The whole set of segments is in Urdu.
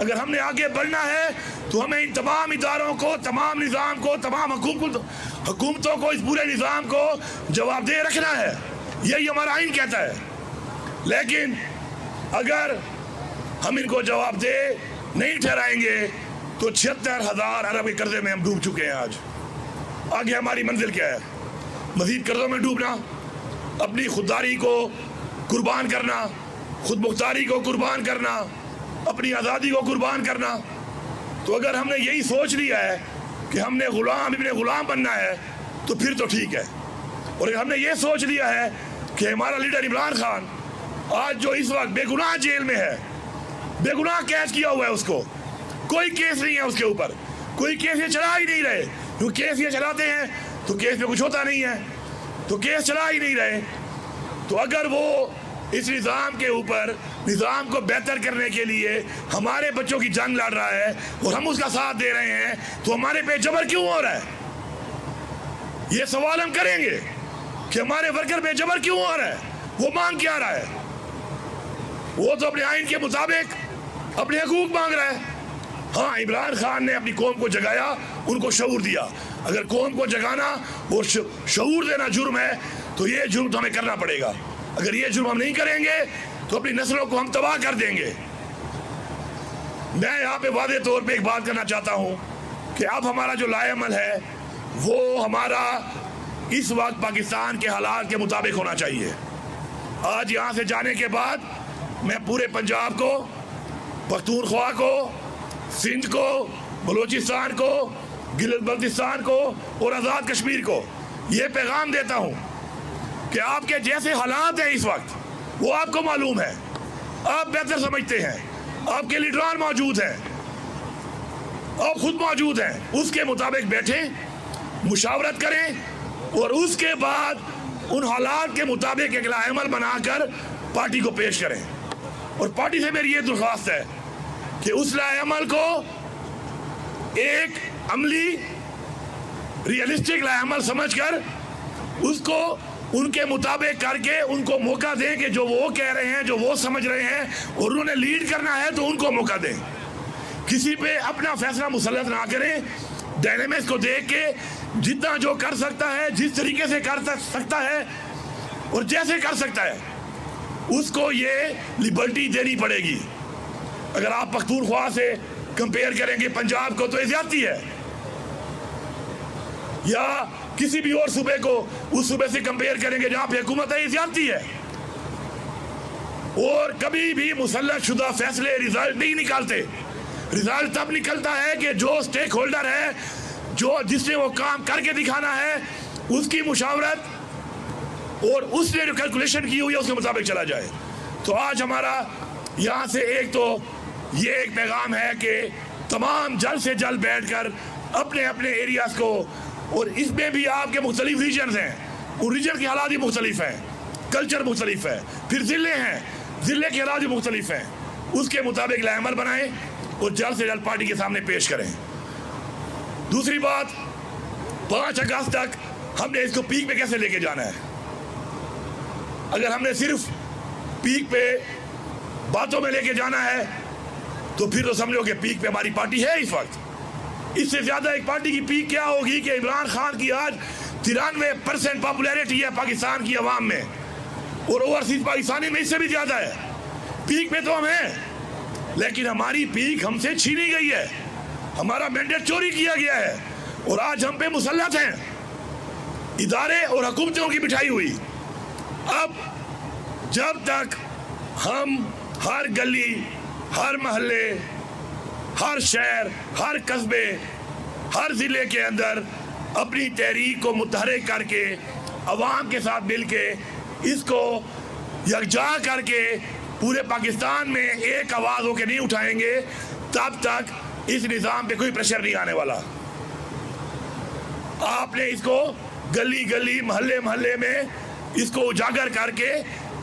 اگر ہم نے آگے بڑھنا ہے تو ہمیں ان تمام اداروں کو، تمام نظام کو، تمام حکومتوں کو، اس پورے نظام کو جواب دہ رکھنا ہے. یہی ہمارا آئین کہتا ہے. لیکن اگر ہم ان کو جواب دہ نہیں ٹھہرائیں گے تو 76,000 ارب کے قرضے میں ہم ڈوب چکے ہیں. آگے ہماری منزل کیا ہے؟ مزید قرضوں میں ڈوبنا، اپنی خودداری کو قربان کرنا، خود مختاری کو قربان کرنا، اپنی آزادی کو قربان کرنا. تو اگر ہم نے یہی سوچ لیا ہے کہ ہم نے ابن غلام بننا ہے تو پھر تو ٹھیک ہے. اور اگر ہم نے یہ سوچ لیا ہے کہ ہمارا لیڈر عمران خان آج جو اس وقت بے گناہ جیل میں ہے، بے گناہ کیس کیا ہوا ہے، اس کو کوئی کیس نہیں ہے، اس کے اوپر کوئی کیس یہ چلا ہی نہیں رہے. کیونکہ کیس یہ چلاتے ہیں تو کیس میں کچھ ہوتا نہیں ہے، تو کیس چلا ہی نہیں رہے. تو اگر وہ اس نظام کے اوپر نظام کو بہتر کرنے کے لیے ہمارے بچوں کی جنگ لڑ رہا ہے اور ہم اس کا ساتھ دے رہے ہیں تو ہمارے پہ جبر کیوں ہو رہا ہے؟ یہ سوال ہم کریں گے کہ ہمارے ورکر پہ جبر کیوں ہو رہا ہے؟ وہ مانگ کیا رہا ہے؟ وہ تو اپنے آئین کے مطابق اپنے حقوق مانگ رہا ہے. ہاں، عمران خان نے اپنی قوم کو جگایا، ان کو شعور دیا. اگر قوم کو جگانا اور شعور دینا جرم ہے تو یہ جرم تو ہمیں کرنا پڑے گا. اگر یہ جرم ہم نہیں کریں گے تو اپنی نسلوں کو ہم تباہ کر دیں گے. میں یہاں پہ واضح طور پہ ایک بات کرنا چاہتا ہوں کہ اب ہمارا جو لائحہ عمل ہے وہ ہمارا اس وقت پاکستان کے حالات کے مطابق ہونا چاہیے. آج یہاں سے جانے کے بعد میں پورے پنجاب کو، پختونخوا کو، سندھ کو، بلوچستان کو، گلگت بلتستان کو اور آزاد کشمیر کو یہ پیغام دیتا ہوں کہ آپ کے جیسے حالات ہیں اس وقت وہ آپ کو معلوم ہے، آپ بہتر سمجھتے ہیں، آپ کے لیڈران موجود ہیں، آپ خود موجود ہیں. اس کے مطابق بیٹھیں، مشاورت کریں اور اس کے بعد ان حالات کے مطابق ایک لائحہ عمل بنا کر پارٹی کو پیش کریں. اور پارٹی سے میری یہ درخواست ہے کہ اس لائحہ عمل کو ایک عملی ریئلسٹک لائحہ عمل سمجھ کر اس کو ان کے مطابق کر کے ان کو موقع دیں کہ جو وہ کہہ رہے ہیں، جو وہ سمجھ رہے ہیں اور انہوں نے لیڈ کرنا ہے تو ان کو موقع دیں. کسی پہ اپنا فیصلہ مسلط نہ کریں. ڈائنامکس کو دیکھ کے جتنا جو کر سکتا ہے، جس طریقے سے کر سکتا ہے اور جیسے کر سکتا ہے اس کو یہ لبرٹی دینی پڑے گی. اگر آپ پختونخوا سے کمپیئر کریں گے پنجاب کو تو یہ زیادتی ہے، یا کسی بھی اور صوبے کو اس صوبے سے کمپیئر کریں گے جہاں پہ حکومت ہے، یہ زیادتی ہے. اور کبھی بھی مسلط شدہ فیصلے ریزلٹ نہیں نکالتے. ریزلٹ تب نکلتا ہے کہ جو سٹیک ہولڈر ہے، جس نے وہ کام کر کے دکھانا ہے، اس کی مشاورت اور اس نے جو کیلکولیشن کی ہوئی ہے اس کے مطابق چلا جائے. تو آج ہمارا یہاں سے ایک تو یہ ایک پیغام ہے کہ تمام جلد سے جلد بیٹھ کر اپنے اپنے ایریاز کو، اور اس میں بھی آپ کے مختلف ریجنز ہیں، ان ریجن کے حالات بھی مختلف ہیں، کلچر مختلف ہے، پھر ضلع ہیں، ضلع کے حالات بھی مختلف ہیں، اس کے مطابق لائحہ عمل بنائیں اور جلد سے جلد پارٹی کے سامنے پیش کریں. دوسری بات، 5 اگست تک ہم نے اس کو پیک پہ کیسے لے کے جانا ہے؟ اگر ہم نے صرف پیک پہ باتوں میں لے کے جانا ہے تو پھر تو سمجھو کہ پیک پہ ہماری پارٹی ہے اس وقت. اس سے زیادہ ایک پارٹی کی پیک کیا ہوگی کہ عمران خان کی آج 93% پاپولیرٹی ہے پاکستان کی عوام میں، اور اوورسیز پاکستانی میں اس سے بھی زیادہ ہے. پیک پہ تو ہم ہیں، لیکن ہماری پیک ہم سے چھینی گئی ہے، ہمارا مینڈیٹ چوری کیا گیا ہے اور آج ہم پہ مسلط ہیں ادارے اور حکومتوں کی بٹھائی ہوئی. اب جب تک ہم ہر گلی، ہر محلے، ہر شہر، ہر قصبے، ہر ضلع کے اندر اپنی تحریک کو متحرک کر کے عوام کے ساتھ مل کے اس کو یکجا کر کے پورے پاکستان میں ایک آواز ہو کے نہیں اٹھائیں گے، تب تک اس نظام پہ کوئی پریشر نہیں آنے والا. آپ نے اس کو گلی گلی، محلے محلے میں اس کو اجاگر کر کے،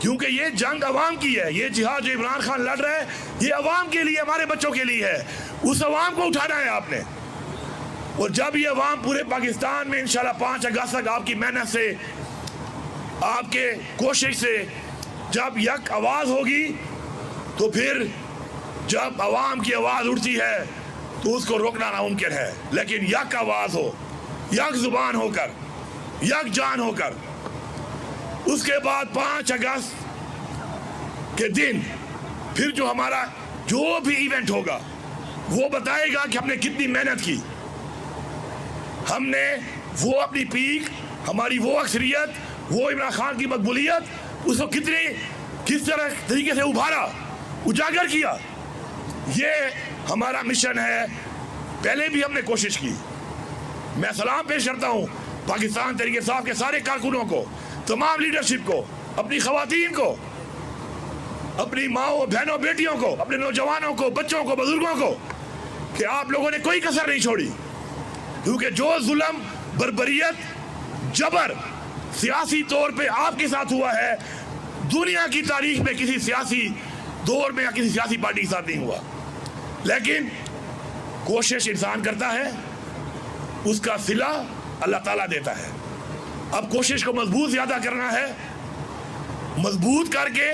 کیونکہ یہ جنگ عوام کی ہے، یہ جہاد جو عمران خان لڑ رہا ہے یہ عوام کے لیے، ہمارے بچوں کے لیے ہے. اس عوام کو اٹھانا ہے آپ نے. اور جب یہ عوام پورے پاکستان میں انشاءاللہ 5 اگست تک آپ کی محنت سے، آپ کے کوشش سے جب یک آواز ہوگی تو پھر جب عوام کی آواز اٹھتی ہے تو اس کو روکنا ناممکن ہے، لیکن یک آواز ہو، یک زبان ہو کر، یک جان ہو کر، اس کے بعد 5 اگست کے دن پھر جو ہمارا جو بھی ایونٹ ہوگا وہ بتائے گا کہ ہم نے کتنی محنت کی، ہم نے وہ اپنی پیک، ہماری وہ اکثریت، وہ عمران خان کی مقبولیت، اس کو کس طرح طریقے سے ابھارا، اجاگر کیا۔ یہ ہمارا مشن ہے۔ پہلے بھی ہم نے کوشش کی۔ میں سلام پیش کرتا ہوں پاکستان تحریک انصاف کے سارے کارکنوں کو، تمام لیڈرشپ کو، اپنی خواتین کو، اپنی ماؤں بہنوں بیٹیوں کو، اپنے نوجوانوں کو، بچوں کو، بزرگوں کو، کہ آپ لوگوں نے کوئی کسر نہیں چھوڑی، کیونکہ جو ظلم، بربریت، جبر سیاسی طور پہ آپ کے ساتھ ہوا ہے، دنیا کی تاریخ میں کسی سیاسی دور میں یا کسی سیاسی پارٹی کے ساتھ نہیں ہوا۔ لیکن کوشش انسان کرتا ہے، اس کا صلہ اللہ تعالیٰ دیتا ہے۔ اب کوشش کو مضبوط زیادہ کرنا ہے، مضبوط کر کے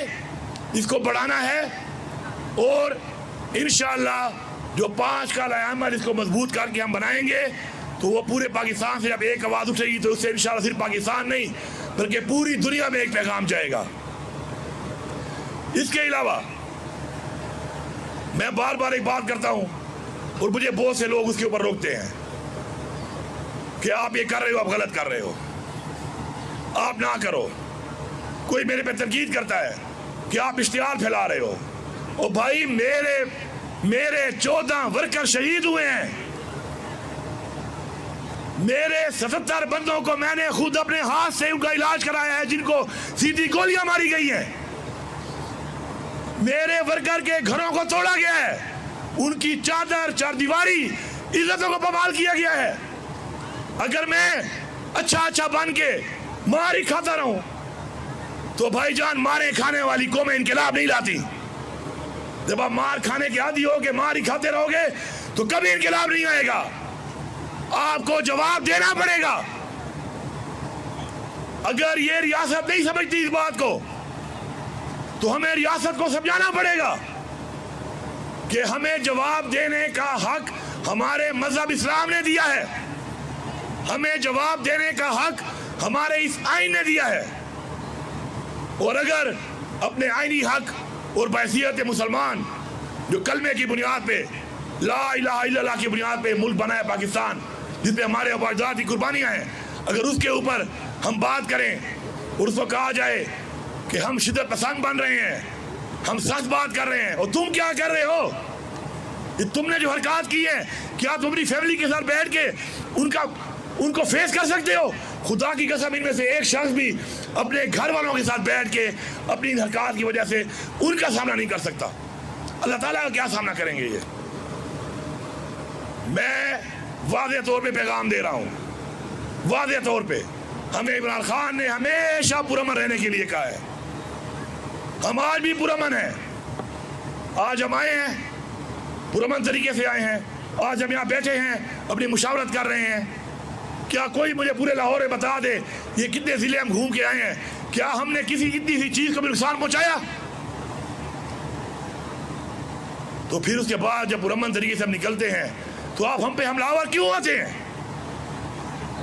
اس کو بڑھانا ہے، اور انشاءاللہ جو 5 کا عمل اس کو مضبوط کر کے ہم بنائیں گے تو وہ پورے پاکستان سے جب ایک آواز اٹھے گی تو اس سے انشاءاللہ صرف پاکستان نہیں بلکہ پوری دنیا میں ایک پیغام جائے گا۔ اس کے علاوہ میں بار بار ایک بات کرتا ہوں اور مجھے بہت سے لوگ اس کے اوپر روکتے ہیں کہ آپ یہ کر رہے ہو، آپ غلط کر رہے ہو، آپ نہ کرو۔ کوئی میرے پہ تنقید کرتا ہے کہ آپ اشتعال پھیلا رہے ہو۔ اور بھائی میرے 14 ورکر شہید ہوئے ہیں، میرے 77 بندوں کو میں نے خود اپنے ہاتھ سے ان کا علاج کرایا ہے، جن کو سیدھی گولیاں ماری گئی ہیں، میرے ورکر کے گھروں کو توڑا گیا ہے، ان کی چادر، چار دیواری، عزتوں کو پامال کیا گیا ہے۔ اگر میں اچھا بن کے مار ہی کھاتا رہوں تو بھائی جان، مارے کھانے والی قومیں انقلاب نہیں لاتی۔ جب آپ مار کھانے کے عادی ہو گے، مار ہی کھاتے رہو گے تو کبھی انقلاب نہیں آئے گا۔ آپ کو جواب دینا پڑے گا۔ اگر یہ ریاست نہیں سمجھتی اس بات کو تو ہمیں ریاست کو سمجھانا پڑے گا کہ ہمیں جواب دینے کا حق ہمارے مذہب اسلام نے دیا ہے، ہمیں جواب دینے کا حق ہمارے اس آئین نے دیا ہے۔ اور اگر اپنے آئینی حق اور بحیثیت مسلمان جو کلمے کی بنیاد پہ، لا الہ الا اللہ کی بنیاد پہ ملک بنا ہے پاکستان، جس پہ ہمارے اباء کی قربانیاں ہیں، اگر اس کے اوپر ہم بات کریں اور اس کو کہا جائے کہ ہم شدت پسند بن رہے ہیں، ہم سچ بات کر رہے ہیں، اور تم کیا کر رہے ہو؟ تم نے جو حرکات کی ہے، کیا تم اپنی فیملی کے ساتھ بیٹھ کے ان کو فیس کر سکتے ہو؟ خدا کی قسم ان میں سے ایک شخص بھی اپنے گھر والوں کے ساتھ بیٹھ کے اپنی ان حرکات کی وجہ سے ان کا سامنا نہیں کر سکتا۔ اللہ تعالیٰ کا کیا سامنا کریں گے؟ یہ میں واضح طور پہ پیغام دے رہا ہوں، واضح طور پہ ہمیں عمران خان نے ہمیشہ پرامن رہنے کے لیے کہا ہے، ہم آج بھی پرامن ہیں۔ آج ہم آئے ہیں، پرامن طریقے سے آئے ہیں، آج ہم یہاں بیٹھے ہیں، اپنی مشاورت کر رہے ہیں۔ کیا کوئی مجھے پورے لاہور میں بتا دے یہ کتنے ضلع ہم گھوم کے آئے ہیں، کیا ہم نے کسی اتنی سی چیز کو بھی نقصان پہنچایا؟ تو پھر اس کے بعد جب پرامن طریقے سے ہم نکلتے ہیں تو آپ ہم پہ حملہ آور کیوں آتے ہیں؟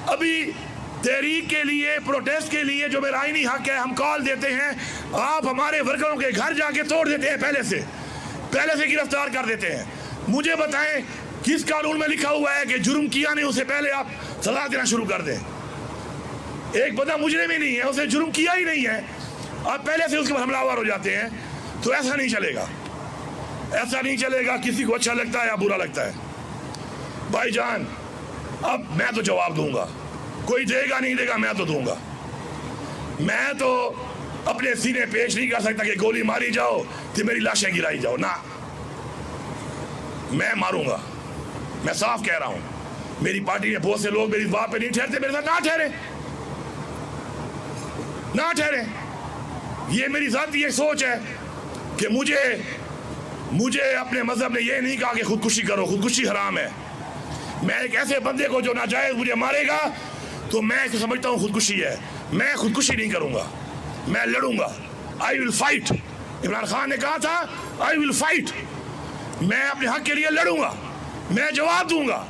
ابھی تحریک کے لیے، پروٹیسٹ کے لیے جو میرا آئینی حق ہے، ہم کال دیتے ہیں، آپ ہمارے ورکروں کے گھر جا کے توڑ دیتے ہیں، پہلے سے گرفتار کر دیتے ہیں۔ مجھے بتائیں کس قانون میں لکھا ہوا ہے کہ جرم کیا نہیں اس سے پہلے آپ سزا دینا شروع کر دیں؟ ایک بندہ مجرم ہی نہیں ہے، اسے جرم کیا ہی نہیں ہے، آپ پہلے سے اس کے بعد حملہ آور ہو جاتے ہیں، تو ایسا نہیں چلے گا، ایسا نہیں چلے گا۔ کسی کو اچھا لگتا ہے یا برا لگتا ہے؟ بھائی جان، اب میں تو جواب دوں گا، کوئی دے گا نہیں دے گا، میں تو دوں گا۔ میں تو اپنے سینے پیش نہیں کر سکتا کہ گولی ماری جاؤ کہ میری لاشیں گرائی جاؤ، نہ، میں ماروں گا۔ میں صاف کہہ رہا ہوں، میری پارٹی میں بہت سے لوگ میری بات پہ نہیں ٹھہرتے، میرے ساتھ نہ ٹھہرے۔ یہ میری ذاتی ایک سوچ ہے کہ مجھے اپنے مذہب نے یہ نہیں کہا کہ خودکشی کرو، خودکشی حرام ہے۔ میں ایک ایسے بندے کو جو ناجائز مجھے مارے گا تو میں اس کو سمجھتا ہوں خودکشی ہے، میں خودکشی نہیں کروں گا، میں لڑوں گا۔ I will fight۔ Imran Khan نے کہا تھا I will fight۔ میں اپنے حق کے لیے لڑوں گا, میں جواب دوں گا.